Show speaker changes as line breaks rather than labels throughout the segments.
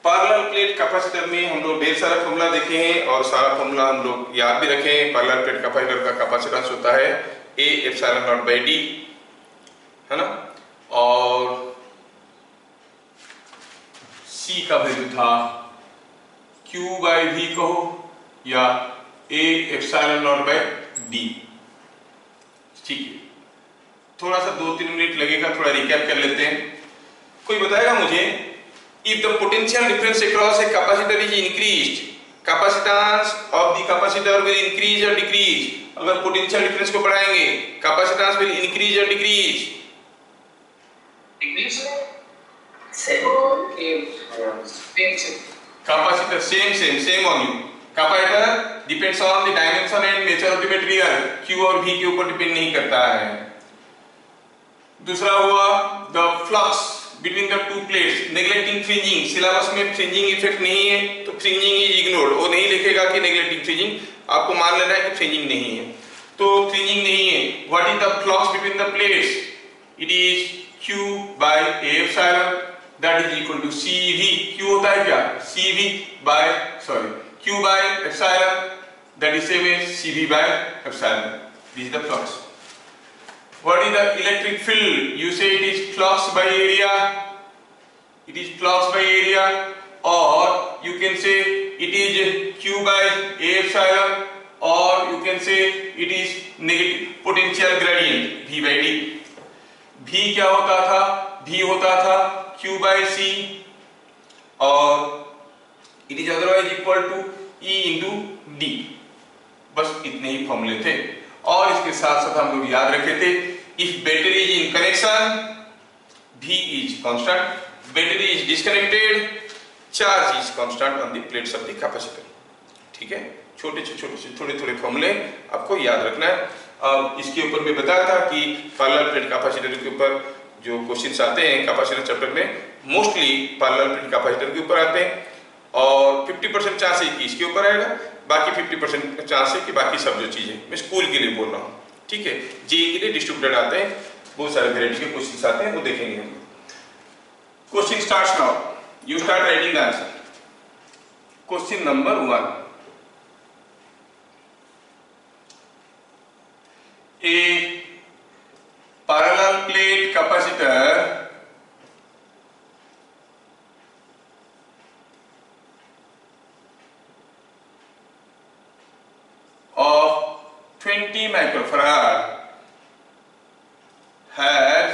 Parallel plate capacitor में हम लोग ढेर सारा फॉर्मूला देखे हैं और सारा फॉर्मूला हम लोग याद भी रखे हैं। पैरेलल प्लेट कैपेसिटर का कैपेसिटेंस होता है A epsilon not by D, है ना, और C का वैल्यू था Q बाई V कहो या A epsilon not by D। ठीक है, थोड़ा सा 2-3 मिनट लगेगा, थोड़ा रिकैप कर लेते हैं। कोई बताएगा मुझे, if the potential difference across a capacitor is increased, capacitance of the capacitor will increase or decrease? अगर पोटेंशियल डिफरेंस को बढ़ाएंगे, कैपेसिटेंस विल इंक्रीज और decrease?
Decrease
capacitor same value. Capacitor depends on the dimension and nature of the material, Q और V के ऊपर depend नहीं करता है। दूसरा हुआ the flux between the two plates, neglecting fringing. Syllabus में फ्रिंजिंग इफेक्ट नहीं है तो फ्रिंजिंग इज इग्नोर्ड, वो नहीं लिखेगा कि नेग्लेक्टिंग फ्रिंजिंग, आपको मान लेना है कि फ्रिंजिंग नहीं है। तो फ्रिंजिंग नहीं है, what is the flux between the plates? It is Q by A epsilon that is equal to CV। Q होता है क्या? CV by Q by epsilon that is same as CV by epsilon. This is the flux. What is the electric field? You say it is flux by area. It is flux by area, or you can say it is Q by A epsilon, or you can say it is negative potential gradient V by D. V क्या होता था? V होता था Q by C, और it is otherwise equal to E into D। बस इतने ही फॉर्मूले थे, और इसके साथ साथ हम लोग याद रखे थे if battery is in connection V is constant, battery is disconnected charge is constant on the plates of the capacitor। ठीक है, थोड़े फॉर्मूले आपको याद रखना है। इसके ऊपर मैं बताया था कि पैरेलल प्लेट कैपेसिटर के ऊपर जो क्वेश्चंस आते हैं कैपेसिटर चैप्टर में, मोस्टली पैरेलल प्लेट कैपेसिटर के ऊपर आते हैं, और 50% चांस है कि इसके ऊपर आएगा, बाकी 50% चांस है कि बाकी सब जो चीजें, मैं स्कूल के लिए बोल रहा हूँ, ठीक है। जेईई के लिए डिस्ट्रीब्यूटेड आते हैं, बहुत सारे वैरायटी के क्वेश्चंस आते हैं, वो देखेंगे हम। Question starts now, you start writing the answer. Question number 1, A parallel plate capacitor of 20 microfarad has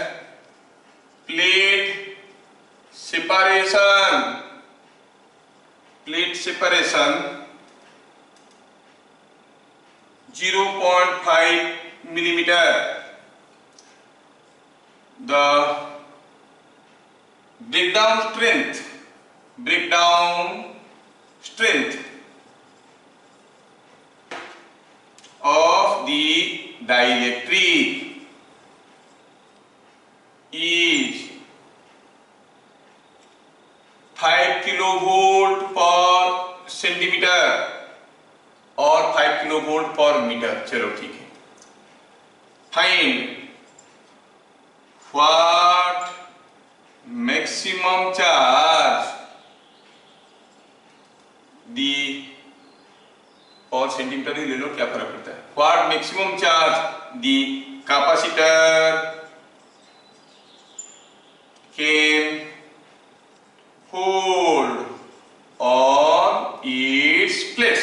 plate separation 0.5 millimeter. The breakdown strength of the dielectric is 5 kilovolt per centimeter और 5 kilovolt per meter। चलो ठीक है। Find what maximum charge the, और centimetre ही ले लो, क्या फर्क पड़ता है। What maximum charge the capacitor can hold on its place.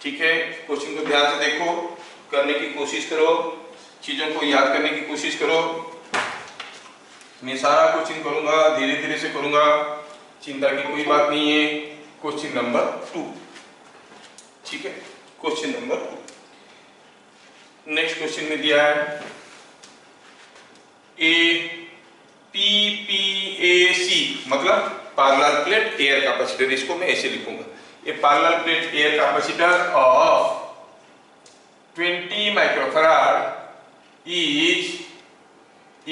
ठीक है, क्वेश्चन को ध्यान से देखो, करने की कोशिश करो, चीजों को याद करने की कोशिश करो। मैं सारा क्वेश्चन करूंगा, धीरे धीरे से करूंगा, चिंता की कोई बात नहीं है। क्वेश्चन नंबर 2, ठीक है, क्वेश्चन नंबर 2। नेक्स्ट क्वेश्चन में दिया है ए PPAC, मतलब पैरेलल प्लेट एयर कैपेसिटर, इसको मैं ऐसे लिखूंगा, a parallel plate air capacitor of 20 microfarad is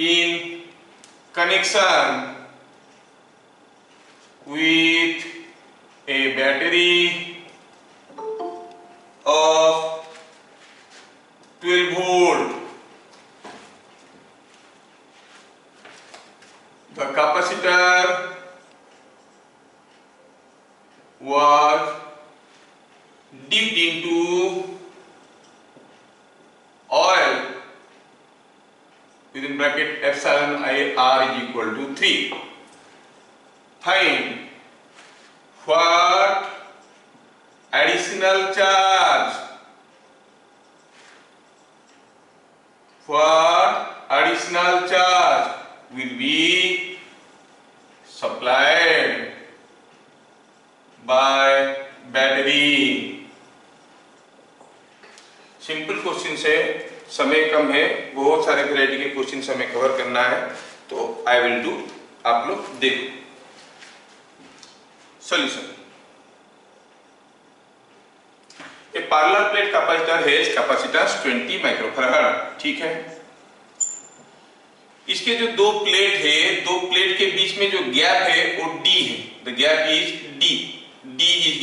in connection with a battery of 12 volt. the capacitor was dipped into oil within bracket epsilon I r is equal to 3. Find what additional charge will be supplied by battery. Simple question है, समय कम है, बहुत सारे variety के question हमें cover करना है, तो आई विल डू, आप लोग देखो solution. A parallel plate capacitor has capacitance 20 microfarad. ठीक है, इसके जो दो प्लेट है, दो प्लेट के बीच में जो गैप है वो d है. The gap is d. d is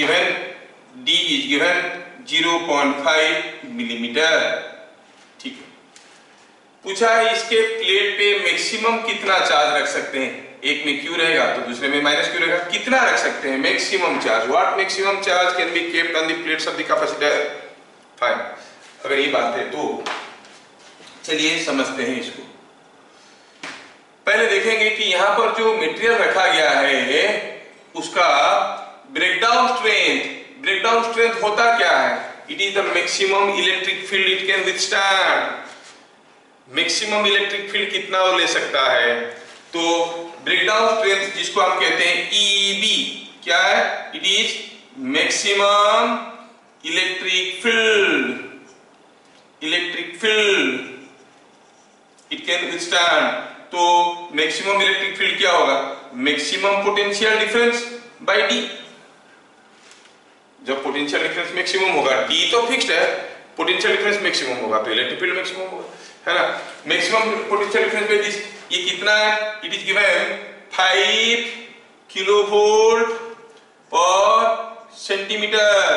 given 0.5 millimetre. ठीक है, पूछा है इसके प्लेट पे मैक्सिमम कितना चार्ज रख सकते हैं. एक में Q रहेगा तो दूसरे में माइनस Q रहेगा. कितना रख सकते हैं maximum charge? What maximum charge can be kept on the plates of the capacitor. Fine, अगर ये बात है तो चलिए समझते हैं इसको. पहले देखेंगे कि यहां पर जो मटेरियल रखा गया है उसका ब्रेकडाउन स्ट्रेंथ होता क्या है? It is the maximum electric field it can withstand. Maximum electric field कितना वो ले सकता है? तो ब्रेकडाउन स्ट्रेंथ जिसको हम कहते हैं EB, क्या है? It is maximum electric field it can withstand. तो मैक्सिमम इलेक्ट्रिक फील्ड क्या होगा? Maximum potential difference bye D. जब पोटेंशियल डिफरेंस मैक्सिमम होगा, D तो फिक्स्ड है, पोटेंशियल डिफरेंस मैक्सिमम होगा तो इलेक्ट्रिक फील्ड मैक्सिमम होगा, है ना. Maximum potential difference by this, ये कितना है? इट इज गिवन 5 किलोवोल्ट पर सेंटीमीटर.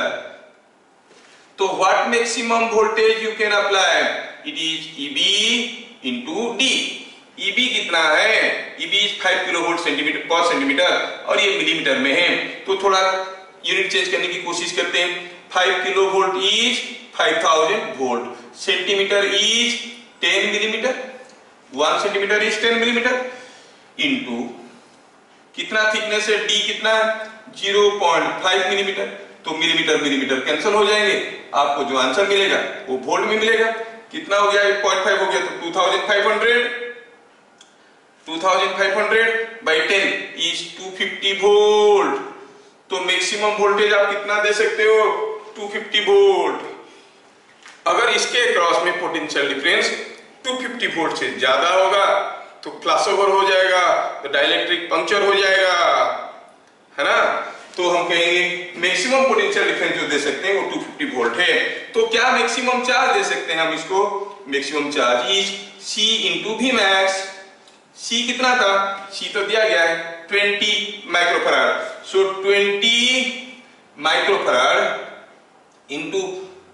तो what maximum voltage you can apply? It is EB into D. EB कितना है? EB इज 5 किलोवोल्ट पर सेंटीमीटर और ये मिलीमीटर में है, तो थोड़ा यूनिट चेंज करने की कोशिश करते हैं. 5 kilovolt is 5000 volt, centimetre is 10 millimetre, 1 centimetre is 10 millimetre into कितना थिकनेस है? D कितना है? 0.5 मिलीमीटर. तो मिलीमीटर कैंसिल हो जाएंगे, आपको जो आंसर मिलेगा वो वोल्ट में मिलेगा. कितना हो गया? 0.5 हो गया तो 2500 by 10 is 250 वोल्ट. तो मैक्सिमम वोल्टेज आप कितना दे सकते हो? 250 वोल्ट. अगर इसके क्रॉस में पोटेंशियल डिफरेंस 250 वोल्ट से ज्यादा होगा तो फ्लैश ओवर हो जाएगा, तो डाइलेक्ट्रिक पंक्चर हो जाएगा, है ना. तो हम कहेंगे मैक्सिमम पोटेंशियल डिफरेंस जो दे सकते हैं वो 250 वोल्ट है. तो क्या मैक्सिमम चार्ज दे सकते हैं हम इसको? Maximum charge is C into V max. C कितना था? C तो दिया गया है 20 microfarad. So 20 microfarad into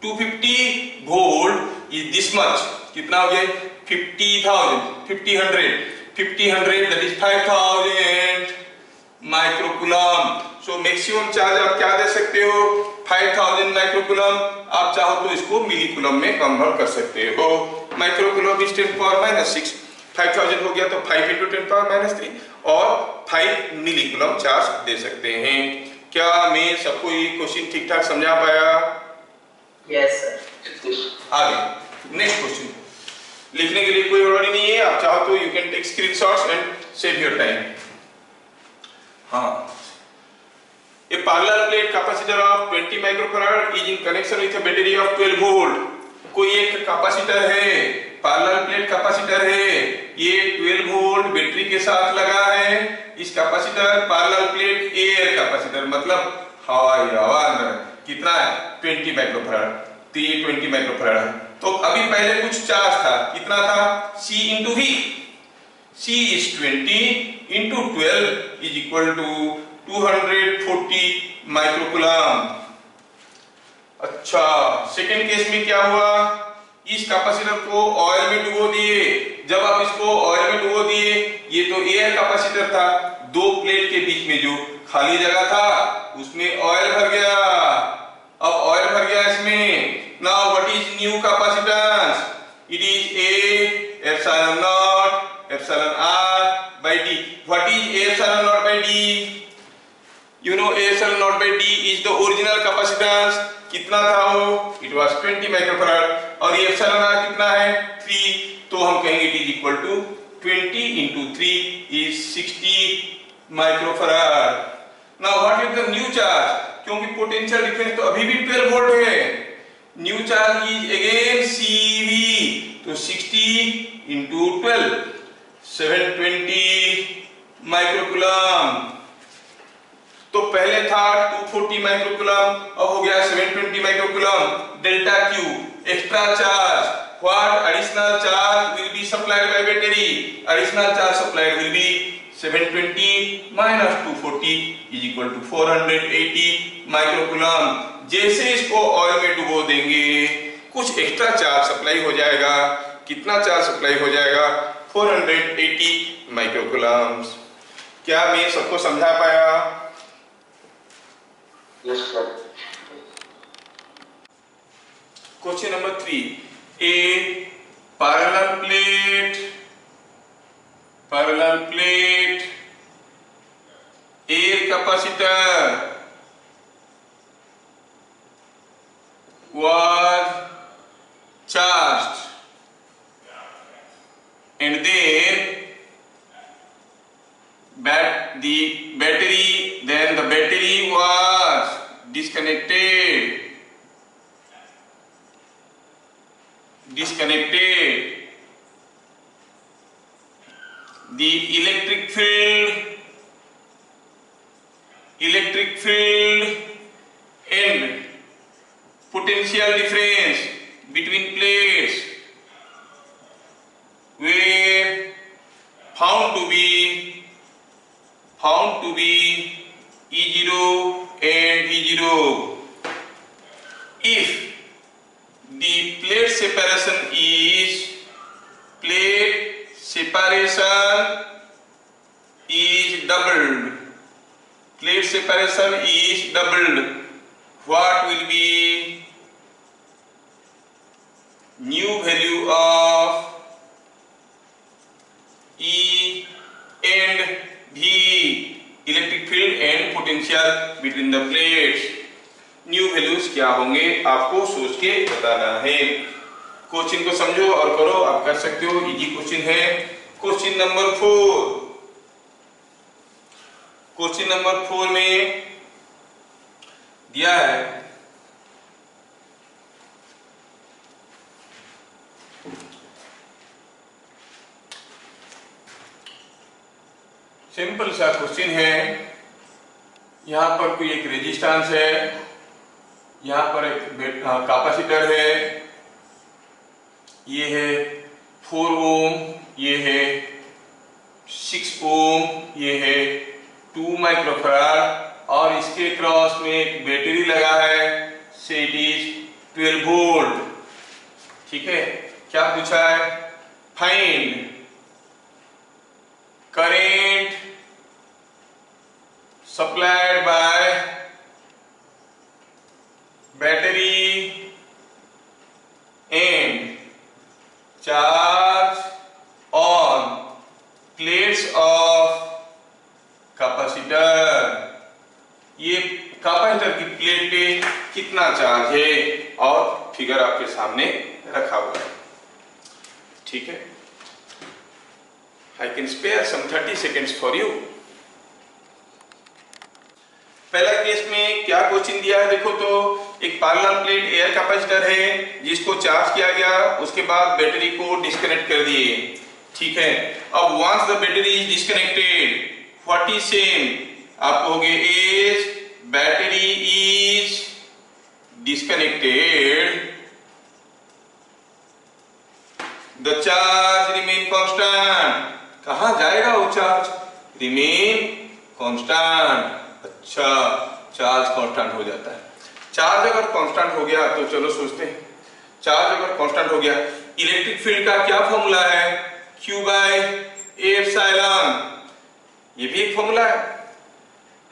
250 volt is this much. कितना हो गया? 50,000 that is 5000 microcoulomb. So maximum charge आप क्या दे सकते हो? 5000 माइक्रोकूलम. आप चाहो तो इसको मिलीकूलम में कन्वर्ट कर सकते हो. Microcoulomb is 10⁻⁻⁶. 5000 हो गया तो 5 × 10⁻³ और 5 मिलीकूलम चार्ज दे सकते हैं. क्या मैं सबको ये क्वेश्चन ठीक ठाक समझा पाया?
Yes sir.
आगे नेक्स्ट क्वेश्चन. लिखने के लिए कोई हड़बड़ी नहीं है, आप चाहो तो you can take screenshots and save your time. हाँ, a parallel plate capacitor of 20 microfarad is in connection with a battery of 12 volt. कोई एक कैपेसिटर है, पैरेलल प्लेट कैपेसिटर है, ये 12 वोल्ट बैटरी के साथ लगा है. इस capacitor parallel plate air capacitor मतलब हवा अंदर कितना है? 20 माइक्रोफैराड. तो ये 20 माइक्रोफैराड है. तो अभी पहले कुछ चार्ज था, कितना था? C into V. C is 20 into 12 is equal to 240 microcoulomb. अच्छा, सेकेंड केस में क्या हुआ? इस कैपेसिटर को ऑयल में डुबो दिए. जब आप इसको ऑयल में डुबो दिए, ये तो एयर कैपेसिटर था, दो प्लेट के बीच में जो खाली जगह था उसमें ऑयल भर गया। अब ऑयल भर गया इसमें। Now what is new capacitance? It is A epsilon naught epsilon R by D. What is A epsilon naught by D? You know A epsilon naught by D is the original capacitance. कितना था वो? It was 20 microfarad. और ये epsilon r कितना है? 3। तो हम कहेंगे it is equal to 20 into 3 is 60 microfarad. Now what is the new charge? क्योंकि पोटेंशियल डिफरेंस तो अभी भी 12 वोल्ट है। New charge is again CV। तो 60 into 12 720 माइक्रोकूलम। तो पहले था 240 माइक्रोकूलम, अब हो गया 720 microcoulomb. Delta Q extra charge, what additional charge will be supplied by battery? Additional charge supplied will be 720 minus 240 is equal to 480 microcoulomb. जैसे इसको oil में डुबो देंगे कुछ एक्स्ट्रा चार्ज सप्लाई हो जाएगा। कितना चार्ज सप्लाई हो जाएगा? 480 माइक्रोकूलम। क्या मैं सबको समझा पाया?
Yes, sir.
Question number 3. A parallel plate air capacitor was charged and then the battery was disconnected. The electric field and potential difference between plates were found to be E0 and V0 if the plate separation is doubled. What will be new value of E and V, electric field and potential between the plates? New values क्या होंगे आपको सोच के बताना है। Question को समझो और करो, आप कर सकते हो, इजी क्वेश्चन है। Question number 4। क्वेश्चन नंबर 4 में दिया है सिंपल सा क्वेश्चन है। यहां पर कोई एक रेजिस्टेंस है, यहाँ पर एक कैपेसिटर है, ये है 4 ओम, ये है 6 ओम, ये है 2 माइक्रोफैराड और इसके क्रॉस में एक बैटरी लगा है, से इट इज 12 वोल्ट। ठीक है, क्या पूछा है? Find current supplied by battery and charge on plates of capacitor। ये कैपेसिटर की प्लेट पे कितना चार्ज है और फिगर आपके सामने रखा हुआ है। ठीक है, I can spare some 30 seconds for you। पहला केस में क्या क्वेश्चन दिया है देखो तो, एक पैरेलल प्लेट एयर कैपेसिटर है जिसको चार्ज किया गया, उसके बाद बैटरी को डिस्कनेक्ट कर दिए। ठीक है, अब once the battery is disconnected what is same, आप कहोगे is battery is disconnected the charge remain constant. कहां जाएगा वो चार्ज? Remain constant. अच्छा, चार्ज कांस्टेंट हो जाता है। चार्ज अगर कांस्टेंट हो गया तो चलो सोचते हैं, चार्ज अगर कांस्टेंट हो गया, इलेक्ट्रिक फील्ड का क्या फॉर्मूला है? Q by A epsilon. यही फॉर्मूला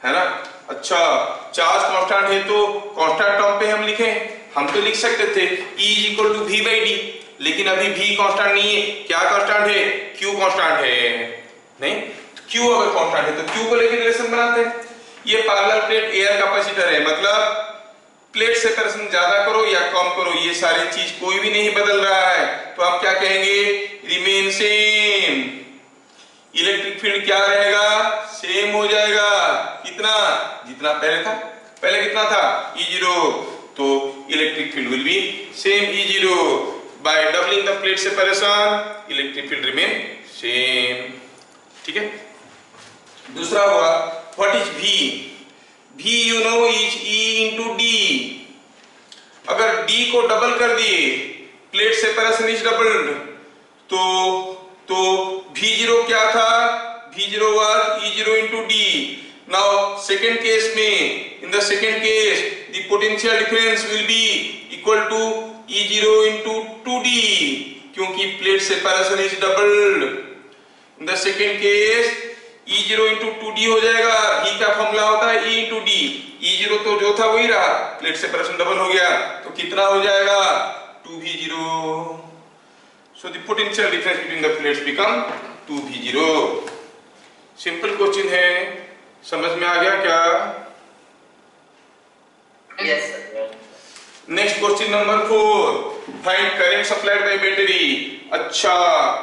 है ना। अच्छा, चार्ज कांस्टेंट है तो कांस्टेंट टर्म पे हम लिखें, हम तो लिख सकते थे E equal to V by D, लेकिन अभी V कांस्टेंट नहीं है। क्या कांस्टेंट है? Q कांस्टेंट है। नहीं, Q अगर कांस्टेंट है तो Q को लेकर रिलेशन बनाते हैं। ये पैरेलल प्लेट एयर कैपेसिटर है, मतलब प्लेट सेपरेशन ज्यादा करो या कम करो, ये सारी चीज कोई भी नहीं बदल रहा है, तो आप क्या कहेंगे? Remain same. इलेक्ट्रिक फील्ड क्या रहेगा? सेम हो जाएगा। कितना? जितना पहले था। पहले कितना था? E0, तो electric field will be same E0 by doubling the plate separation, electric field remain same. ठीक है। दूसरा हुआ what is V? V you know is E into D. अगर D को डबल कर दिए, प्लेट सेपरेशन इज डबल्ड, तो V0 क्या था? V0 was E0 into D. Now second case में, in the second case the potential difference will be equal to E0 into 2D, क्योंकि plate separation is doubled. In the second case E0 into 2D हो जाएगा। E का formula होता है E into D। E0 तो जो था वही रहा, प्लेट सेपरेशन डबल हो गया, तो कितना हो जाएगा? 2V0। So the potential difference between the plates become 2V0। Simple question है, समझ में आ गया क्या?
Yes, sir.
Next question number 4, find current supplied by battery. अच्छा,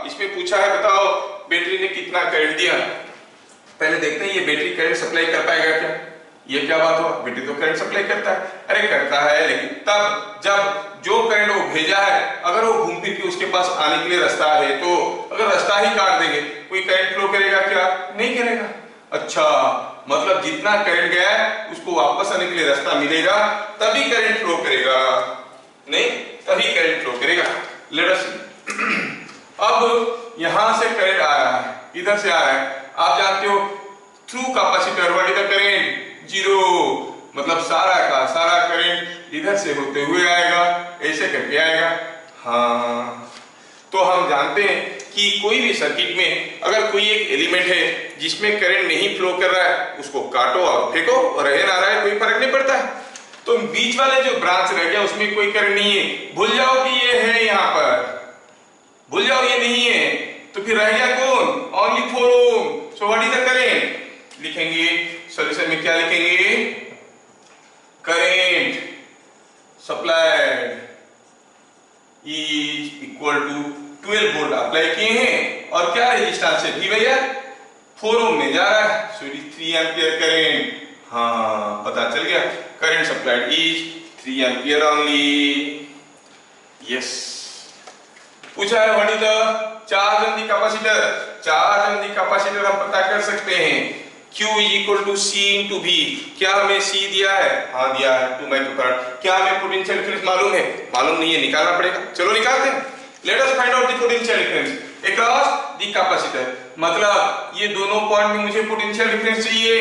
इसमें पूछा है बताओ बैटरी ने कितना करंट दिया। पहले देखते हैं ये बैटरी करंट सप्लाई कर पाएगा क्या। ये क्या बात हुआ? बैटरी तो करंट सप्लाई करता है। अरे करता है, लेकिन तब जब जो करंट वो भेजा है, अगर वो घूम फिर के उसके पास आने के लिए रास्ता है, तो अगर रास्ता ही काट देंगे, कोई करंट फ्लो करेगा क्या? नहीं करेगा। अच्छा, मतलब जितना करंट गया है उसको वापस आने के लिए रास्ता मिलेगा, तभी करंट फ्लो करेगा। नहीं, तभी करंट फ्लो करेगा। लेट अस सी। अब यहां से करंट आ रहा है, इधर से आ रहा है। आप जानते हो through capacitor what is the current? 0, मतलब सारा का सारा करंट इधर से होते हुए आएगा, ऐसे करके आएगा। हाँ, तो हम जानते हैं कि कोई भी सर्किट में अगर कोई एक एलिमेंट है जिसमें करंट नहीं फ्लो कर रहा है, उसको काटो और फेंको, रहे ना रहे कोई फर्क नहीं पड़ता है। तो बीच वाले जो ब्रांच रह गया उसमें कोई करंट नहीं है, भूल जाओ कि ये है, यहाँ पर भूल जाओ ये नहीं है, तो फिर रह गया कौन? Only 4 ohm. So what is the current? लिखेंगे सॉल्यूशन में, क्या लिखेंगे? Current supplied is equal to 12 volt apply किए हैं, और क्या रेजिस्टेंस है? भी भैया 4 ओम में जा रहा है, सो इट इज 3 एंपियर करंट। हाँ, पता चल गया, current supplied is 3 ampere only. Yes. पूछा है what is the charge on the capacitor. Charge on the capacitor हम पता कर सकते हैं, Q is equal to C into V। क्या हमें C दिया है? हाँ दिया है, 2 माइक्रोफैराड। क्या हमें पोटेंशियल डिफरेंस मालूम है? मालूम नहीं है, निकालना पड़ेगा। चलो निकालते हैं। Let us find out the potential difference across the capacitor. मतलब ये दोनों पॉइंट में मुझे पोटेंशियल डिफरेंस चाहिए।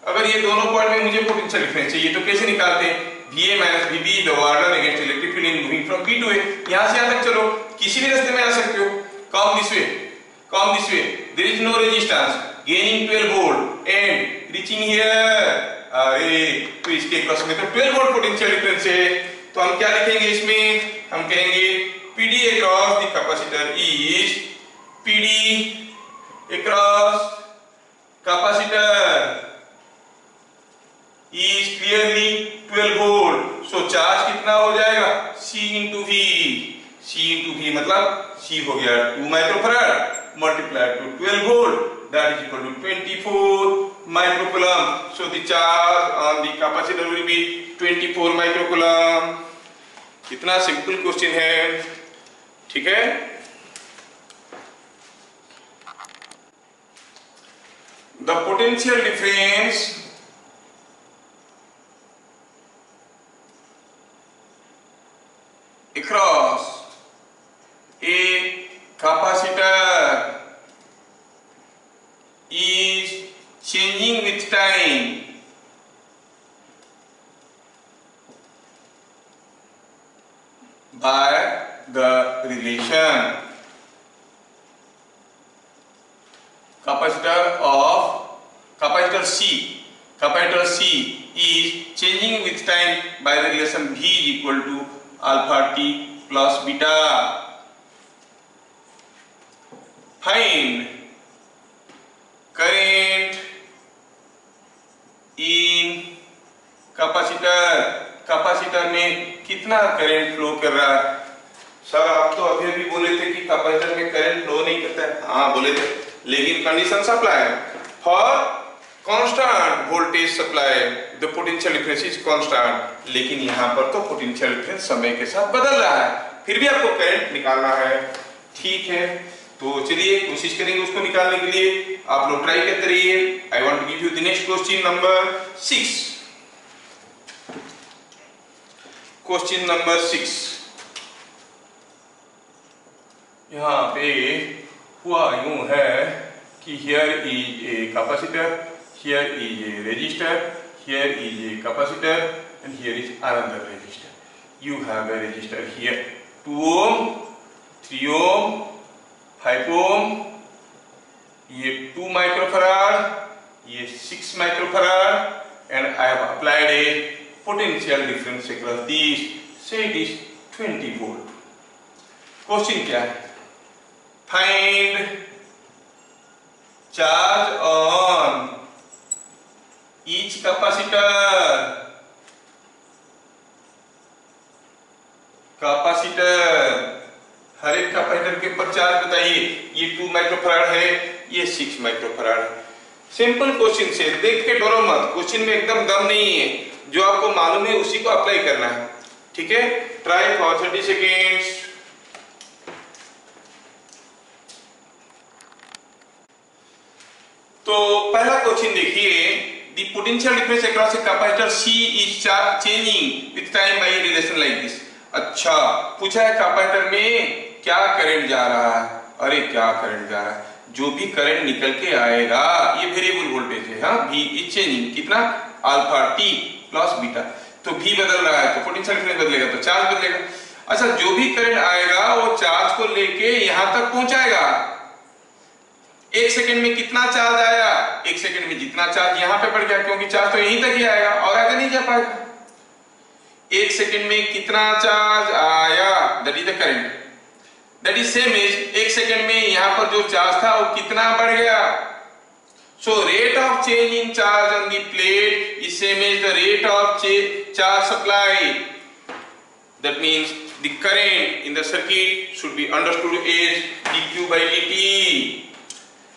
अगर ये दोनों पॉइंट में मुझे पोटेंशियल डिफरेंस चाहिए तो कैसे निकालते हैं? VA minus VB the warden against electric field in moving from P to A। यहाँ से यहाँ तक चलो, किसी भी रास्ते में आ सकते हो। Come this way, come this way। There is no resistance, gaining 12 volt and reaching here। अरे तो इसके क्रॉस में तो 12 वोल्ट पोटेंशियल डिफरेंस है, तो हम क्या लिखेंगे इसमें? हम कहेंगे PD across the capacitor is PD across capacitor is clearly 12 volt। so charge कितना हो जाएगा? C into V। C into V मतलब C हो गया 2 microfarad multiplied to 12 volt, that is equal to 24 microcoulomb। so the charge on the capacitor will be 24 microcoulomb। कितना simple question है, ठीक है। The potential difference across a capacitor is changing with time by the relation capacitor of capacitor C is changing with time by the relation V is equal to alpha t plus beta. Find current in capacitor में कितना current flow कर रहा है। Sir आप तो अभी बोले थे कि कैपेसिटर में करंट फ्लो नहीं करता है। हाँ बोले थे, लेकिन condition supply for constant voltage supply the potential difference is constant, लेकिन यहाँ पर तो पोटेंशियल डिफरेंस समय के साथ बदल रहा है, फिर भी आपको करंट निकालना है। ठीक है, तो चलिए कोशिश करेंगे उसको निकालने के लिए। आप लोग ट्राई करते रहिए। I want to give you the next question number 6। Question number 6 यहाँ पे हुआ यूं है कि here is a capacitor, here is a resistor, here is a capacitor and here is another resistor. You have a resistor here 2 ohm, 3 ohm, 5 ohm, ये 2 microfarad, ये 6 microfarad and I have applied A potential difference across these, say it is 20 volt. Question क्या है? Find charge on each capacitor. हर एक capacitor के ऊपर charge बताइए। ये 2 microfarad है, ये 6 माइक्रोफैराड है। सिंपल क्वेश्चन से देख के डरो मत, क्वेश्चन में एकदम दम नहीं है, जो आपको मालूम है उसी को अप्लाई करना है। ठीक है, ट्राई फॉर 30 सेकेंड्स। तो पहला क्वेश्चन देखिए, the potential difference across a capacitor C is changing with time by relation like this. अच्छा, पूछा है कैपेसिटर में क्या करंट जा रहा है। अरे क्या करंट जा रहा है, जो भी करंट निकल के आएगा ये वेरिएबल वोल्टेज है। हाँ, V इज चेंजिंग, कितना अल्फा t प्लस बीटा, तो V बदल रहा है तो पोटेंशियल डिफरेंस बदलेगा तो चार्ज बदलेगा। अच्छा, जो भी करंट आएगा वो चार्ज को लेके यहां तक पहुंचाएगा। 1 सेकंड में कितना चार्ज आया, 1 सेकंड में जितना चार्ज यहां पे पड़ गया, क्योंकि चार्ज तो यहीं तक ही आएगा और आगे नहीं जा पाएगा। 1 सेकंड में कितना चार्ज आया, that is the current, that is same as 1 second में यहां पर जो चार्ज था वो कितना बढ़ गया। So rate of change in charge on the plate is same as the rate of charge supply. That means the current in the circuit should be understood as dq by dt.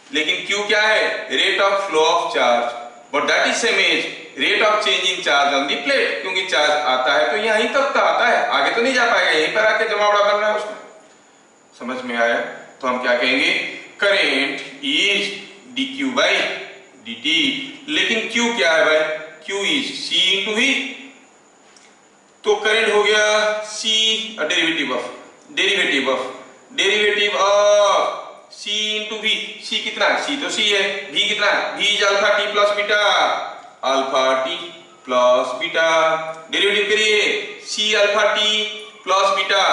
लेकिन q क्या है, rate of flow of charge, but that is same as rate of change in charge on the plate, क्योंकि charge आता है तो यहीं तक तो आता है, आगे तो नहीं जा पाएगा, यहीं पर आके जमावड़ा बन रहा है उसमें। समझ में आया? तो हम क्या कहेंगे, current is dq by dt, लेकिन q क्या है भाई, q is c into v, तो करंट हो गया c derivative of c into v। c कितना है, c तो c है, v कितना है, v is alpha t plus beta, alpha t plus beta, derivative करिए c alpha t plus beta,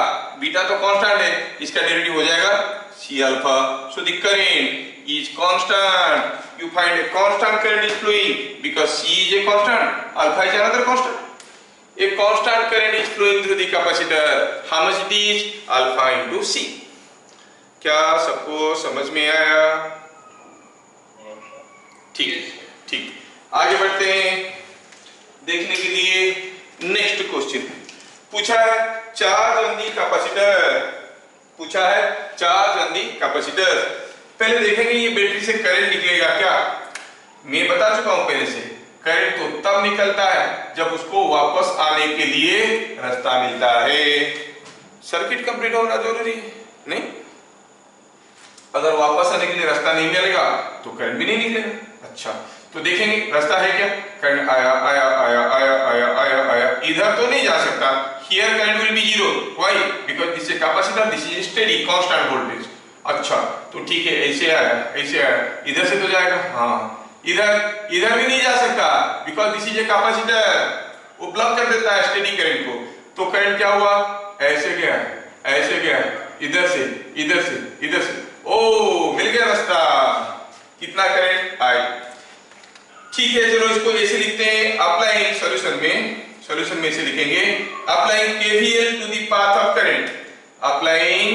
beta तो कांस्टेंट है, इसका डेरिवेटिव हो जाएगा c alpha. So the current is constant. You find a constant current is flowing because C is a constant, alpha is another constant. A constant current is flowing through the capacitor. How much it is? Alpha into C. क्या सबको समझ में आया? ठीक, आगे बढ़ते हैं देखने के लिए। नेक्स्ट क्वेश्चन पूछा है चार्ज ऑन दी कैपेसिटर, पहले देखेंगे ये बैटरी से करंट निकलेगा क्या। मैं बता चुका हूं पहले से, करंट तो तब निकलता है जब उसको वापस आने के लिए रास्ता मिलता है। सर्किट कंप्लीट होना जरूरी है नहीं, अगर वापस आने के लिए रास्ता नहीं मिलेगा तो करंट भी नहीं निकलेगा। अच्छा, तो देखेंगे रास्ता है क्या, करंट आया आया आया आया आया आया आया, इधर तो नहीं जा सकता। Here current will be 0, why, because this is capacitor, this is steady constant voltage. अच्छा, तो ठीक है, ऐसे आया, इधर से तो जाएगा। हाँ, इधर भी नहीं जा सकता because this is a capacitor, वो ब्लॉक कर देता है स्टेडी करंट को। तो करंट क्या हुआ, ऐसे गया, इधर से, ओ मिल गया रास्ता। कितना करंट आई, ठीक है, चलो इसको ऐसे लिखते हैं, अप्लाइंग सॉल्यूशन में ऐसे लिखेंगे, applying KVL to the path of current, applying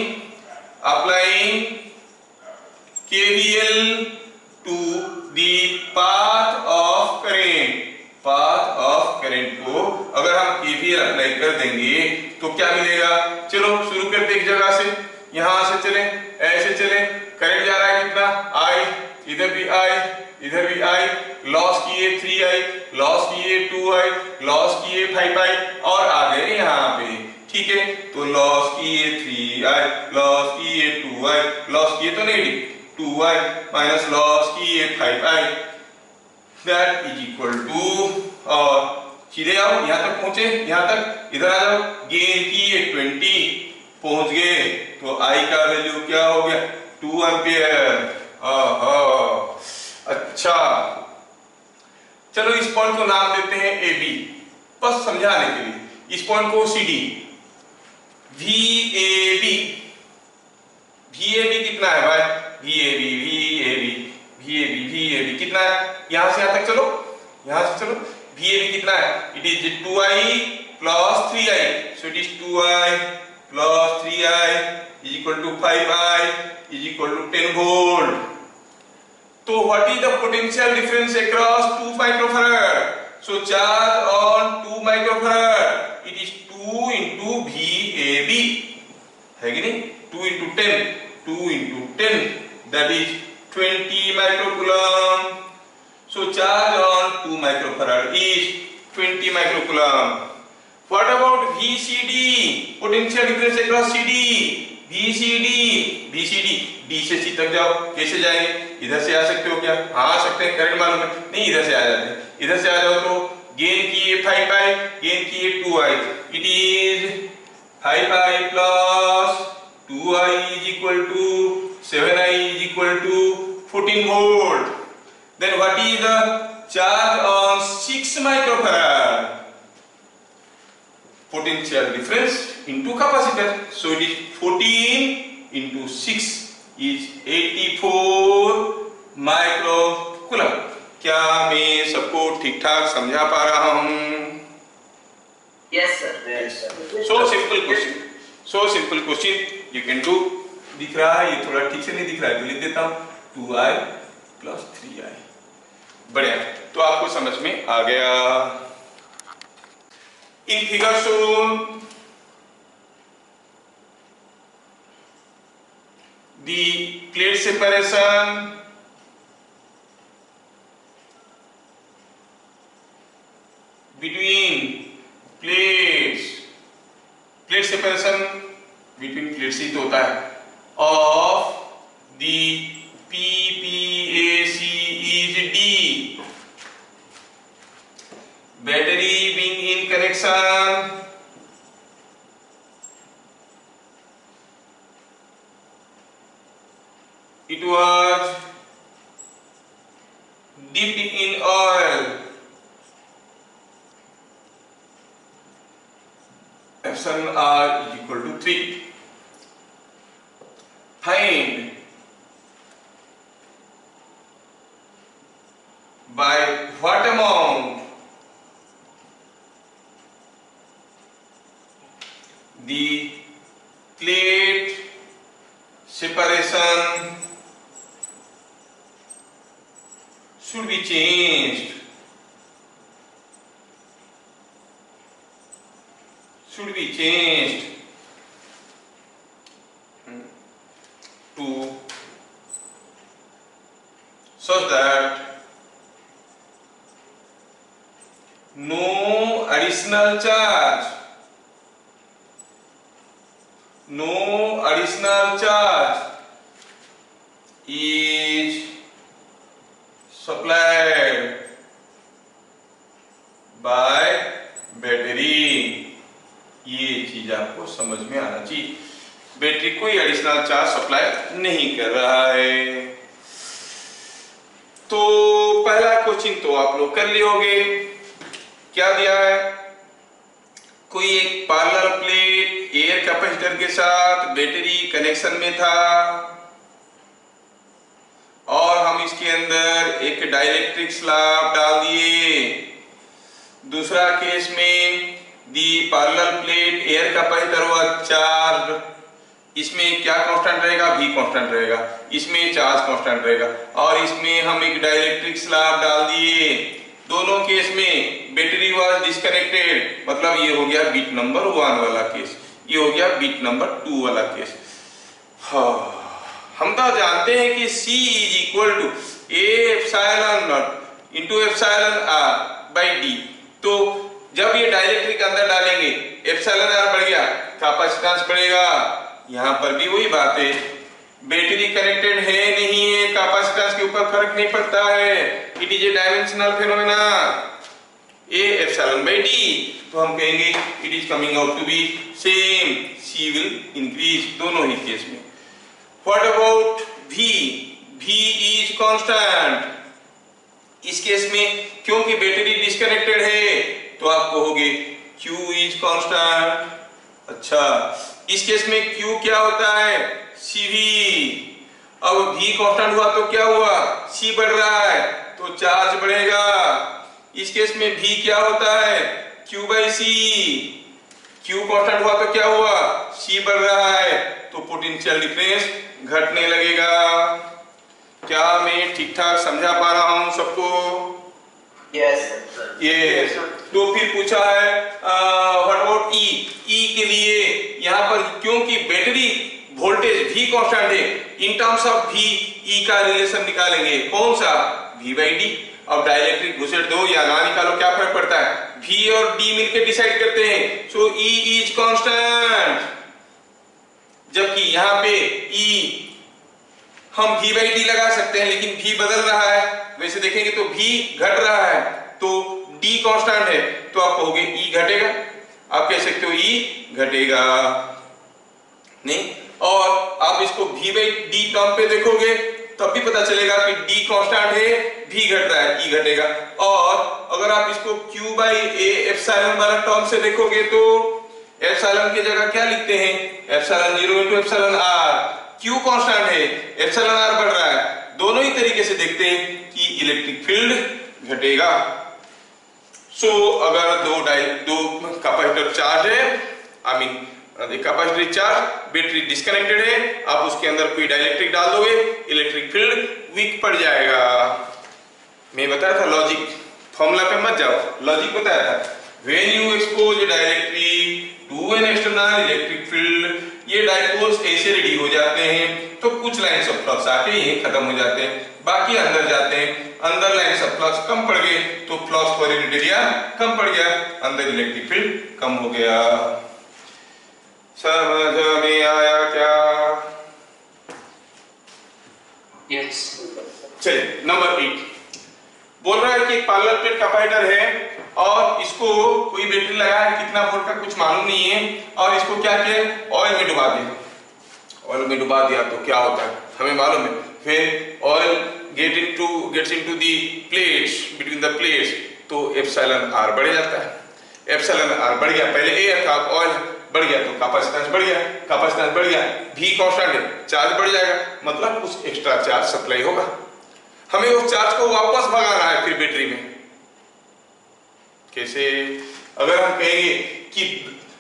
KVL to the path of current को अगर हम केवीएल अप्लाई कर देंगे तो क्या मिलेगा। चलो शुरू करते एक जगह से, यहां से चले, ऐसे चले, करंट जा रहा है कितना I, इधर भी I, लॉस किए 3I, लॉस किए 2I, लॉस किए 5I और आ गए यहाँ पे। ठीक है, तो लॉस किए 3I, लॉस किए 2I, लॉस किए तो नेगेटिव 2I माइनस लॉस किए 5I, that is equal to, और सीधे आओ यहाँ तक पहुंचे, यहाँ तक इधर आ जाओ, गेन किए 20 पहुंच गए, तो I का वैल्यू क्या हो गया 2 एम्पियर। अच्छा, चलो इस पॉइंट को नाम देते हैं AB, बस समझाने के लिए। इस पॉइंट को CD, VAB कितना है भाई, VAB कितना है, यहां से यहां तक चलो, यहां से चलो, VAB कितना है, it is 2I plus 3I, so it is 2I plus 3I is equal to 5I is equal to 10 volt. तो what is the potential difference across 2 microfarad? So charge on 2 microfarad, it is 2 into VAB, है कि नहीं, 2 into 10, that is 20 microcoulomb. So charge on 2 microfarad is 20 microcoulomb. What about VCD? Potential difference across CD. VCD, D से C तक जाओ, कैसे जाएंगे, इधर से आ सकते हो क्या, आ सकते हैं, करंट मालूम है, नहीं इधर से आ जाते हैं, इधर से आ जाओ तो गेन किए 5I, गेन किए 2I, it is 5I plus 2I is equal to 7I is equal to 14 volt. Then what is the charge on 6 microfarad, potential difference into capacitor, so it is 14 into 6 is 84 microcoulomb. क्या मैं सबको ठीक ठाक समझा पा रहा हूं?
Yes sir.
So simple question you can do। दिख रहा है, ये थोड़ा ठीक से नहीं दिख रहा है तो लिख देता हूं 2I प्लस 3I। बढ़िया, तो आपको समझ में आ गया। In figure shown, the plate separation between plates, ही तो होता है, of the PPAC is D. Battery being in connection, it was dipped in oil. Option R is equal to 3. Find by what amount the plate separation should be changed. To such that no additional charge is supplied by battery। ये चीज आपको समझ में आना चाहिए, battery कोई additional charge supply नहीं कर रहा है। तो पहला क्वेश्चन तो आप लोग कर लिए होंगे। क्या दिया है, कोई एक पार्लर प्लेट एयर कैपेसिटर के साथ बैटरी कनेक्शन में था और हम हम इसके अंदर एक डाइलेक्ट्रिक स्लैब डाल दिए। दूसरा केस में दी parallel plate air capacitor was charge, इसमें क्या कांस्टेंट रहेगा, भी कांस्टेंट रहेगा, इसमें चार्ज कांस्टेंट रहेगा, और इसमें हम एक डाइलेक्ट्रिक स्लैब डाल दिए। दोनों केस में बैटरी वाज डिस्कनेक्टेड, मतलब ये हो गया बिट नंबर 1 वाला केस, ये हो गया बिट नंबर 2 वाला केस। हाँ, हम तो जानते हैं कि C is equal to A epsilon naught into epsilon R by D। तो जब ये डाइलेक्ट्रिक अंदर डालेंगे एप्सिलॉन R बढ़ गया, कैपेसिटेंस बढ़ेगा। यहाँ पर भी वही बात है, बैटरी कनेक्टेड है नहीं है, कैपेसिटेंस के ऊपर फर्क नहीं पड़ता है। It is a dimensional phenomena A epsilon by D। तो हम कहेंगे it is coming out to be same, C will increase दोनों ही केस में। What about V? V is constant। इस केस में क्योंकि बैटरी डिस्कनेक्टेड है तो आप कहोगे Q is constant। अच्छा, इस केस में Q क्या होता है, CV। अब V कांस्टेंट हुआ तो क्या हुआ, C बढ़ रहा है तो चार्ज बढ़ेगा। इस केस में V क्या होता है, Q by C। Q constant हुआ तो क्या हुआ, C बढ़ रहा है तो पोटेंशियल डिफरेंस घटने लगेगा। क्या मैं ठीक ठाक समझा पा रहा हूं सबको?
Yes sir.
यस। तो फिर पूछा है व्हाट अबाउट E? E के लिए यहाँ पर क्योंकि बैटरी वोल्टेज V कांस्टेंट है, in terms of V E का रिलेशन निकालेंगे, कौन सा, V बाई D। अब डाइलेक्ट्रिक घुसेट दो या ना निकालो क्या फर्क पड़ता है, V और D मिलकर डिसाइड करते हैं। सो E इज कांस्टेंट, जबकि यहाँ पे E हम V बाई D लगा सकते हैं लेकिन V बदल रहा है, वैसे देखेंगे तो V घट रहा है तो D कांस्टेंट है, तो आप कहोगे E घटेगा, आप कह सकते हो E घटेगा नहीं। और आप इसको V बाई D टर्म पे देखोगे तब भी पता चलेगा कि D कांस्टेंट है, V घट रहा है, E घटेगा। और अगर आप इसको Q बाई A एप्सिलॉन वाला टर्म से देखोगे तो एप्सिलॉन की जगह क्या लिखते हैं, epsilon 0 into epsilon R। Q constant है, एप्सिलॉन R बढ़ रहा है, दोनों ही तरीके से देखते हैं कि इलेक्ट्रिक फील्ड घटेगा। सो अगर दो कैपेसिटर चार्ज है, I mean capacitor charge, battery disconnected है, आप उसके अंदर कोई डाइलेक्ट्रिक डाल दोगे, इलेक्ट्रिक फील्ड वीक पड़ जाएगा। मैं बताया था लॉजिक, फॉर्मूला पे मत जाओ, लॉजिक बताया था। When you expose a dielectric to an external electric field, ये डाइपोल्स ऐसे रेडी हो जाते हैं तो कुछ लाइन्स ऑफ फ्लक्स आके ये खत्म हो जाते हैं, बाकी अंदर जाते हैं, अंदर लाइन्स ऑफ फ्लक्स कम पड़ गए तो फ्लक्स पर यूनिट एरिया कम पड़ गया, अंदर इलेक्ट्रिक फील्ड कम हो गया। समझ में आया क्या?
यस।
चलिए नंबर 8 बोल रहा है कि एक पैरेलल प्लेट कैपेसिटर है और इसको कोई बैटरी लगा है, कितना वोल्ट का कुछ मालूम नहीं है, और इसको क्या किया, ऑयल में डुबा दिया। ऑयल में डुबा दिया तो क्या होता है हमें मालूम है, फिर oil gets into the plates, between the plates, तो एप्सिलॉन R बढ़ जाता है। एप्सिलॉन R बढ़ गया, पहले एयर था, ऑयल बढ़ गया तो कैपेसिटेंस बढ़ गया, कैपेसिटेंस बढ़ गया, V कांस्टेंट है, चार्ज बढ़ जाएगा, मतलब कुछ एक्स्ट्रा चार्ज सप्लाई होगा। हमें उस चार्ज को वापस भगाना है फिर बैटरी में। कैसे? अगर हम कहेंगे कि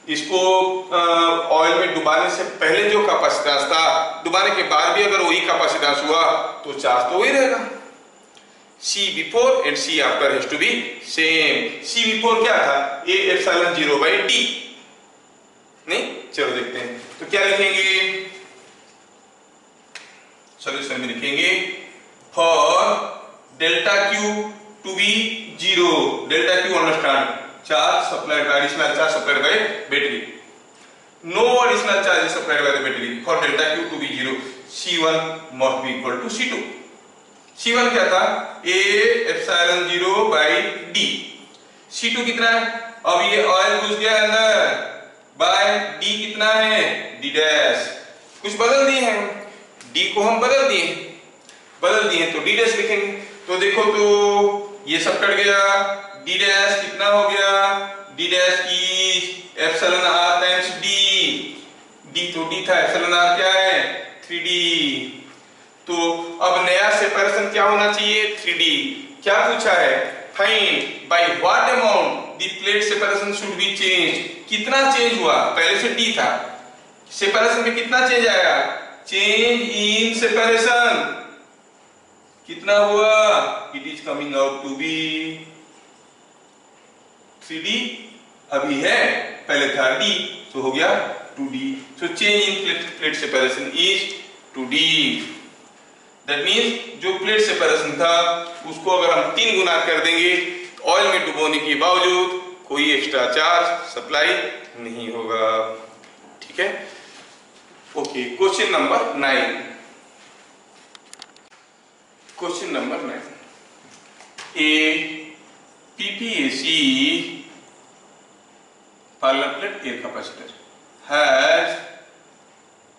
इसको ऑयल में डुबाने से पहले जो कैपेसिटेंस था, डुबाने के बाद भी अगर वही कैपेसिटेंस हुआ तो चार्ज तो वही रहेगा। C before and C after has to be same। C before क्या था, A एप्सिलॉन 0 by D नहीं। चलो देखते हैं, तो क्या लिखेंगे, सॉल्यूशन में लिखेंगे for delta Q to be 0, delta Q understand, charge supplied by additional charge supplied by battery, no additional charge is supplied by the battery, for delta Q to be 0, C1 must be equal to C2। C1 क्या था, A epsilon 0 by D। C2 कितना है, अब ये oil घुस गया अंदर, bye D कितना है, D डैश, कुछ बदल दिए हैं, D को हम बदल दिए तो D डैश लिखेंगे। तो देखो तो ये सब कट गया, D डैश कितना हो गया, D डैश की epsilon R times D, D तो D था, एप्सिलॉन R क्या है 3D। तो अब नया सेपरेशन क्या होना चाहिए? 3D। क्या पूछा है? Find by what amount the plate separation should be change. कितना चेंज हुआ? पहले से D था, सेपरेशन में कितना चेंज आएगा? चेंज इन सेपरेशन कितना हुआ? It is coming out to be 3D अभी है, पहले था D, तो हो गया 2D। So change in plate separation is 2D। That means जो प्लेट सेपरेशन था उसको अगर हम 3 गुना कर देंगे ऑयल में डुबोने के बावजूद कोई एक्स्ट्रा चार्ज सप्लाई नहीं होगा। ठीक है, okay. Question number 9। Question number 9, A PPAC parallel plate air capacitor has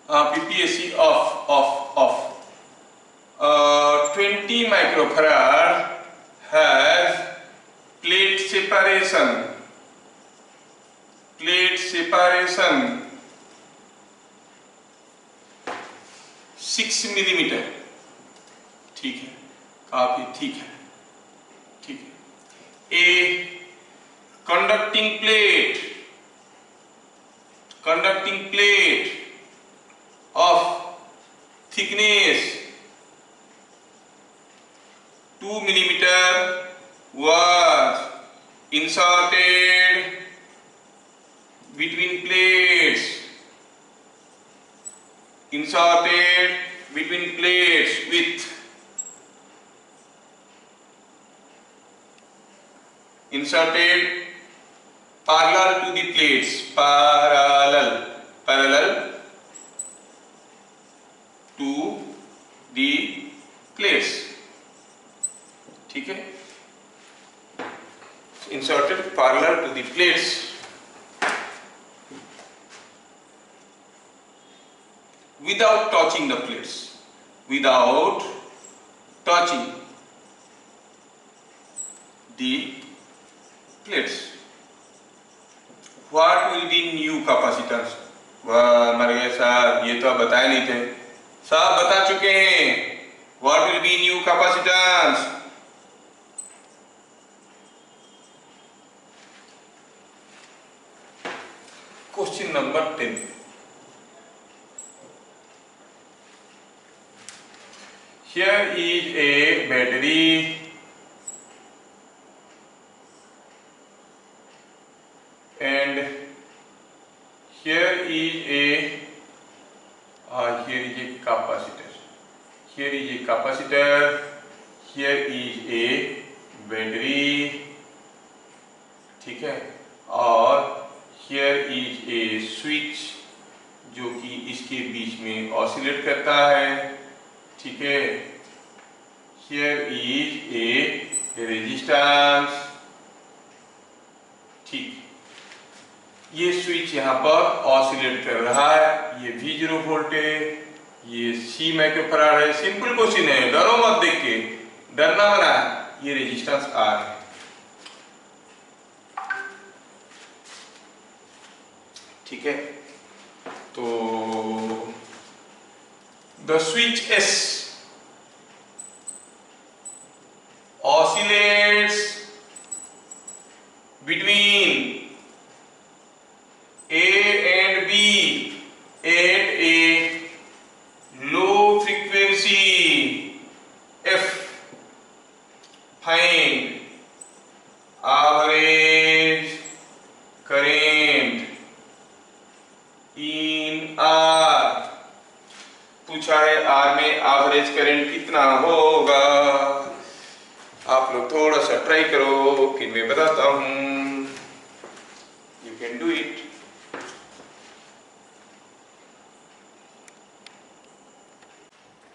PPAC of 20 microfarad has plate separation 6 millimetre. ठीक है, काफी ठीक है, ठीक है। ए conducting plate of thickness 2 millimeter was inserted between plates with inserted parallel to the plates, parallel to the plates। ठीक है, inserted parallel to the plates without touching the plates, without touching the plates। What will be new capacitance? वाह मर गए साहब, ये तो आप बताए नहीं थे। साहब बता चुके हैं। What will be new capacitance? Question number 10. Here is a battery and here is a capacitor. Here is a capacitor. Here is a battery. ठीक है, और here is a switch जो कि इसके बीच में ऑसिलेट करता है। ठीक है, here is a resistance। ठीक, ये स्विच यहाँ पर ऑसिलेट कर रहा है, ये V0 वोल्ट है, ये C माइक्रोफैराड है। सिंपल क्वेश्चन है, डरो मत देख के, डरना मना। ये रेजिस्टेंस R है। ठीक है, तो the switch S oscillates between A and B at a low frequency F. Find average current in R। पूछा है R में एवरेज करंट कितना होगा। आप लोग थोड़ा सा ट्राई करो, फिर मैं बताता हूं। You can do it.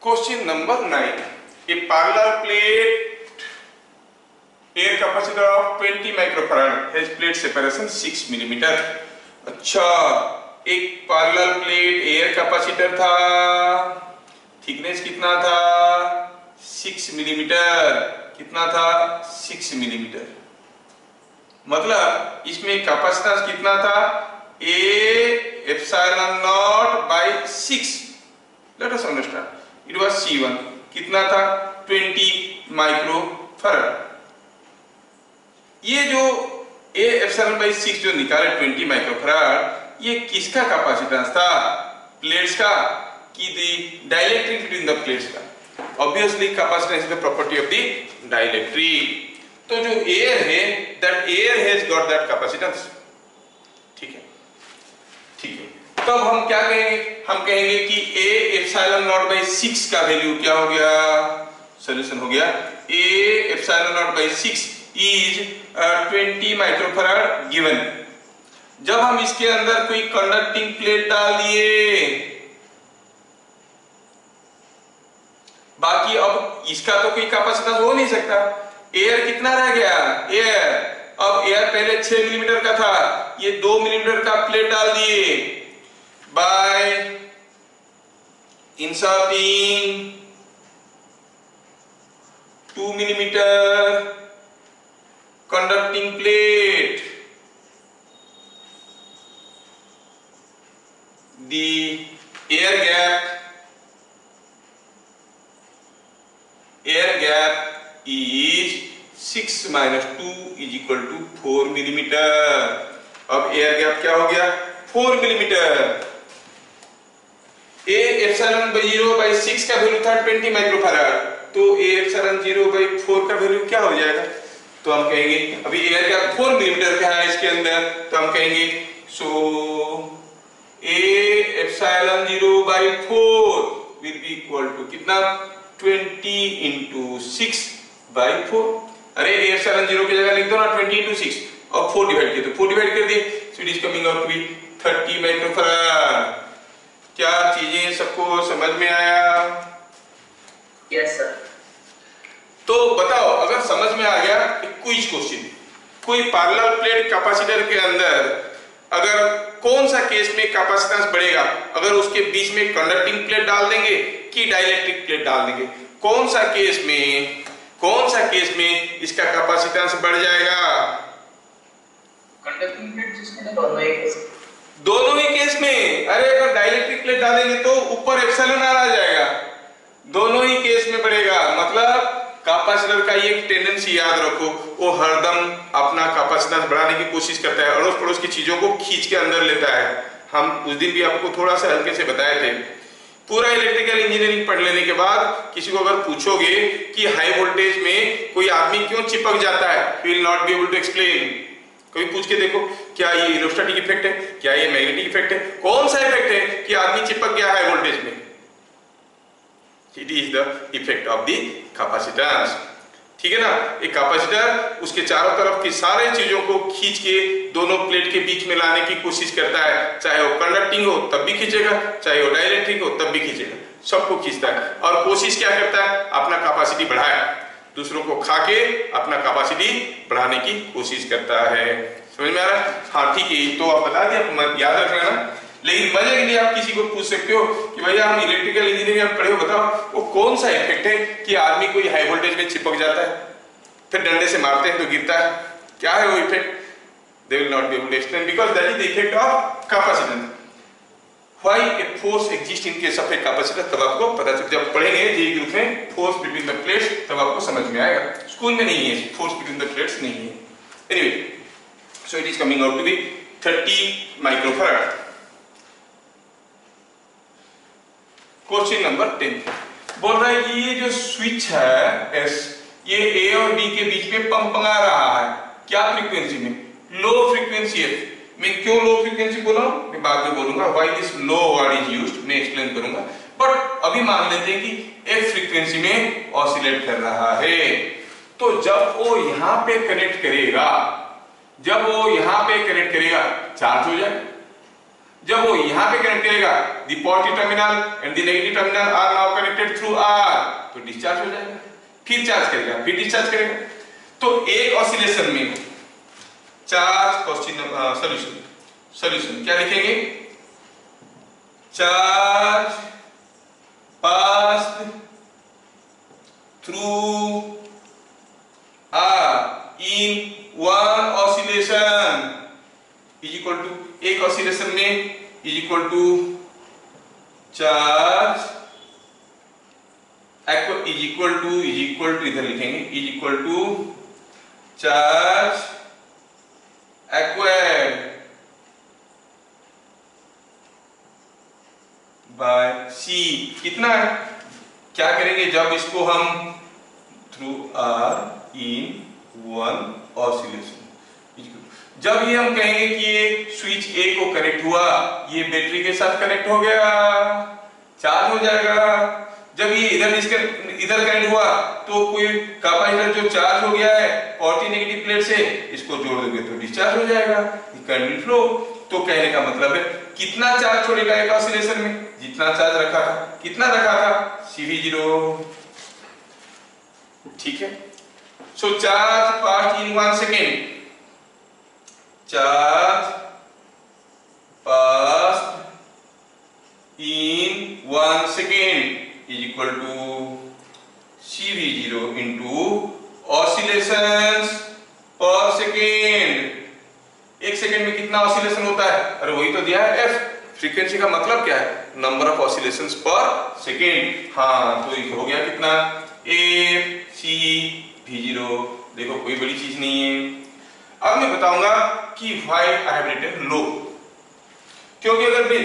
Question number 9, A parallel plate air capacitor of 20 microfarad has plate separation 6 millimetre. अच्छा, एक पैरेलल प्लेट एयर कैपेसिटर था, थिकनेस कितना था? 6 मिलीमीटर। कितना था? 6 मिलीमीटर। मतलब इसमें कैपेसिटेंस कितना था? A epsilon naught by 6। Let us understand. It was C1 कितना था 20 माइक्रोफैराड। ये जो A एप्सिलॉन बाई 6 जो निकाले 20 माइक्रोफैराड, ये किसका कैपेसिटेंस था? प्लेट्स का कि the dielectric between the plates का? Obviously capacitance is the property of the dielectric. तो जो एयर है that air has got that capacitance. ठीक है, ठीक है। तब हम क्या कहेंगे? हम कहेंगे कि A एप्सिलॉन नॉट बाई 6 का वैल्यू क्या हो गया? सॉल्यूशन हो गया A epsilon not by 6 is 20 microfarad given. जब हम इसके अंदर कोई कंडक्टिंग प्लेट डाल दिए, बाकी अब इसका तो कोई कैपेसिटेंस हो नहीं सकता। एयर कितना रह गया? एयर, अब एयर पहले 6 मिलीमीटर का था, ये 2 मिलीमीटर का प्लेट डाल दिए bye inserting 2 millimetre conducting plate. The air gap is 6 minus 2 is equal to 4 millimetre. अब एयर गैप क्या हो गया? 4 millimetre. A epsilon by 0 by 6 का वैल्यू था 20 माइक्रोफैराड, तो A एप्सिलॉन 0 बाई 4 का वैल्यू क्या हो जाएगा? तो हम कहेंगे अभी एयर गैप 4 मिलीमीटर का है इसके अंदर, तो हम कहेंगे so A epsilon 0 by 4 will be equal to कितना? 20 इंटू 6 बाई 4। अरे A एप्सिलॉन 0 की जगह लिख दो ना 20 इंटू 6 और 4 डिवाइड किया, तो 4 डिवाइड कर दिए, so it is coming out to be 30 microfarad. क्या चीजें सबको समझ में आया?
Yes sir.
तो बताओ, अगर समझ में आ गया, एक क्विज क्वेश्चन, कोई पैरेलल प्लेट कैपेसिटर के अंदर अगर कौन सा केस में कैपेसिटेंस बढ़ेगा? अगर उसके बीच में कंडक्टिंग प्लेट डाल देंगे कि डाइलेक्ट्रिक प्लेट डाल देंगे, कौन सा केस में इसका कैपेसिटेंस बढ़ जाएगा?
कंडक्टिंग प्लेट जिसमें
दोनों ही केस में। अरे अगर डाइलेक्ट्रिक प्लेट डालेंगे तो ऊपर एप्सिलॉन आर आ जाएगा, दोनों ही केस में बढ़ेगा। मतलब कैपेसिटर का ये टेंडेंसी याद रखो, वो हरदम अपना कैपेसिटेंस बढ़ाने की कोशिश करता है, अड़ोस पड़ोस की चीजों को खींच के अंदर लेता है। हम उस दिन भी आपको थोड़ा सा हल्के से बताए थे। पूरा इलेक्ट्रिकल इंजीनियरिंग पढ़ लेने के बाद किसी को अगर पूछोगे कि हाई वोल्टेज में कोई आदमी क्यों चिपक जाता है, he will not be able to explain. कभी पूछ के देखो, क्या ये इलेक्ट्रोस्टैटिक इफेक्ट है, क्या ये मैग्नेटिक इफेक्ट है, कौन सा इफेक्ट है कि आदमी चिपक गया हाई वोल्टेज में? It is the effect of the capacitance। ठीक है ना? एक कैपेसिटर उसके चारों तरफ की सारे चीजों को खींच के दोनों प्लेट के बीच में लाने की कोशिश करता है। चाहे वो कंडक्टिंग हो तब भी खींचेगा, चाहे वो डाइलेक्ट्रिक हो तब भी खींचेगा, सबको खींचता है। और कोशिश क्या करता है? अपना कैपेसिटी बढ़ाए, दूसरों को खा के अपना कैपेसिटी बढ़ाने की कोशिश करता है। समझ में आ रहा है? हाँ ठीक है, तो आप बता दिया, याद रख लेना। लेकिन मजे के लिए आप किसी को पूछ सकते हो कि भैया हम इलेक्ट्रिकल इंजीनियरिंग पढ़े हो, बताओ वो कौन सा इफेक्ट है कि आदमी कोई हाई वोल्टेज में चिपक जाता है, फिर डंडे से मारते हैं तो गिरता है, क्या है वो effect? They will not be able to explain because that is the effect of capacitance. Why a force exist in case of a capacitor, तब आपको पता चल, जब पढ़ेंगे जी ग्रुप में फोर्स बिटवीन द प्लेट्स, तब आपको समझ में आएगा। स्कूल में नहीं है फोर्स बिटवीन द प्लेट्स, नहीं है। Anyway, so it is coming out to be 30 microfarad. Question number 10 बोल रहा है कि ये जो स्विच है एस, ये ए और बी के बीच में पंपंगा रहा है, क्या फ्रीक्वेंसी में? लो फ्रीक्वेंसी है। मैं क्यों लो फ्रीक्वेंसी बोला हूं मैं बाद में बोलूंगा, why this low word is used, मैं एक्सप्लेन करूंगा। बट अभी मान लेते हैं कि एफ फ्रीक्वेंसी में ऑसिलेट कर रहा है। तो जब वो यहां पे कनेक्ट करेगा, चार्ज हो जाए। जब वो यहां पे कनेक्ट करेगा, the positive terminal and the negative terminal are now connected through R, तो डिस्चार्ज हो जाएगा, फिर चार्ज करेगा, फिर डिस्चार्ज करेगा। तो एक ऑसिलेशन में चार्ज, क्वेश्चन सॉल्यूशन क्या लिखेंगे? Charge passed through R in one oscillation is equal to, एक ऑसिलेशन में is equal to charge is equal to इधर लिखेंगे is equal to charge acquired by C. कितना है, क्या करेंगे जब इसको हम through R in one oscillation, जब ये हम कहेंगे कि ये स्विच ए को कनेक्ट हुआ, ये बैटरी के साथ कनेक्ट हो गया, चार्ज हो जाएगा। जब ये इधर कनेक्ट हुआ तो कोई कैपेसिटर जो चार्ज हो गया है पॉजिटिव नेगेटिव प्लेट से, इसको जोड़ दोगे तो डिस्चार्ज हो जाएगा, करंट विल फ्लो। तो कहने का मतलब है कितना चार्ज छोड़ेगा एक ऑसिलेशन में, जितना चार्ज रखा था। कितना रखा था, CV0। ठीक है, so charge pass in 1 second, charge pass in 1 second is equal to CV0 into oscillations per second। एक सेकेंड में कितना ऑसिलेशन होता है, अरे वही तो दिया है F। फ्रीक्वेंसी का मतलब क्या है, नंबर ऑफ ऑसिलेशंस पर सेकेंड। हाँ, तो हो गया कितना, CV0। देखो कोई बड़ी चीज नहीं है। अब मैं बताऊंगा कि व्हाई आई हैव रिटन लो, क्योंकि अगर मैं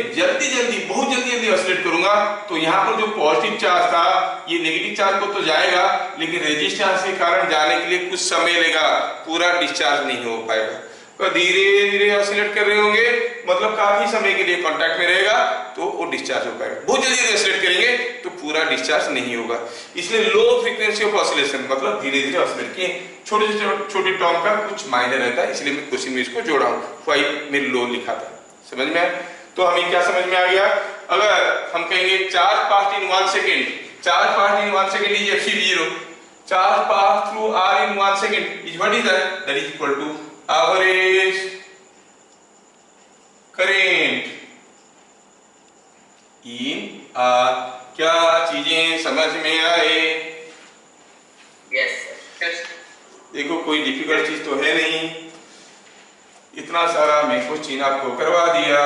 बहुत जल्दी ऑसिलेट करूंगा तो यहाँ पर जो पॉजिटिव चार्ज था ये नेगेटिव चार्ज को तो जाएगा, लेकिन रेजिस्टेंस के कारण जाने के लिए कुछ समय लेगा, पूरा डिस्चार्ज नहीं हो पाएगा। तो धीरे धीरे ऑसिलेट कर रहे होंगे, मतलब काफी समय के लिए कांटेक्ट में रहेगा तो वो डिस्चार्ज हो पाएगा। बहुत जल्दी ऑसिलेट करेंगे तो पूरा डिस्चार्ज नहीं होगा। इसलिए लो फ्रीक्वेंसी ऑफ ऑसिलेशन मतलब धीरे धीरे ऑसिलेट किए। छोटे टर्म का कुछ मायने रहता है, इसलिए मैं क्वेश्चन में इसको जोड़ा हूँ, व्हाई मैं लो लिखा था। समझ में आया? तो हमें क्या समझ में आ गया, अगर हम कहेंगे charge pass in 1 second, charge pass in 1 second is CV0, charge pass through R in 1 second is what is that is equal to average current in R। क्या चीजें समझ में आए?
Yes, sir.
देखो कोई डिफिकल्ट चीज तो है नहीं, इतना सारा मैं क्वेश्चन आपको करवा दिया।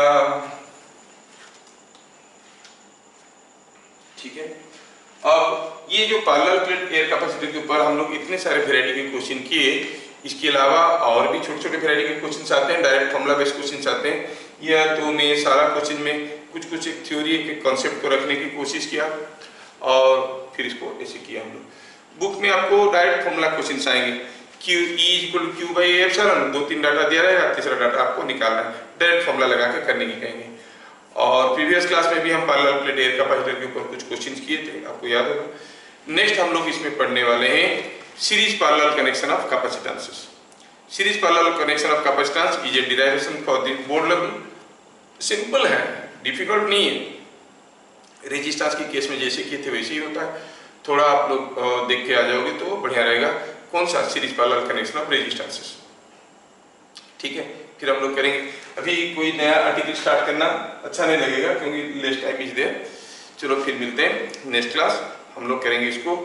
ठीक है, अब ये जो पैरेलल प्लेट एयर कैपेसिटर के ऊपर हम लोग इतने सारे वैरायटी के क्वेश्चन किए, इसके अलावा और भी छोटे छोटे वैरायटी के क्वेश्चन आते हैं, डायरेक्ट फॉर्मूला बेस्ड क्वेश्चन आते हैं, या तो मैं सारा क्वेश्चन में कुछ एक थ्योरी के कॉन्सेप्ट को रखने की कोशिश किया और फिर इसको ऐसे किया। हम लोग बुक में आपको डायरेक्ट फॉर्मूला क्वेश्चन आएंगे, Q equal to Q by epsilon, 2-3 data दिया रहेगा, तीसरा डाटा आपको निकालना है, डायरेक्ट फॉर्मूला लगा के करने की कहेंगे। और प्रीवियस क्लास में भी हम पैरेलल प्लेट एयर कैपेसिटर के ऊपर कुछ क्वेश्चंस किए थे, आपको याद होगा। नेक्स्ट हम लोग इसमें पढ़ने वाले हैं series parallel connection of capacitances. Series parallel connection of capacitance is a derivation for the board level. Simple है, डिफिकल्ट नहीं है। रेजिस्टेंस के केस में जैसे किए थे वैसे ही होता है, थोड़ा आप लोग देख के आ जाओगे तो बढ़िया रहेगा। कौन सा, series parallel connection of resistances. ठीक है, फिर हम लोग करेंगे। अभी कोई नया आर्टिकल स्टार्ट करना अच्छा नहीं लगेगा क्योंकि लेस टाइम इज देयर। चलो फिर मिलते हैं नेक्स्ट क्लास, हम लोग करेंगे इसको।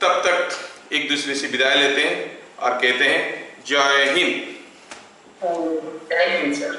तब तक एक दूसरे से विदाई लेते हैं और कहते हैं जय हिंद।
Thank you, sir.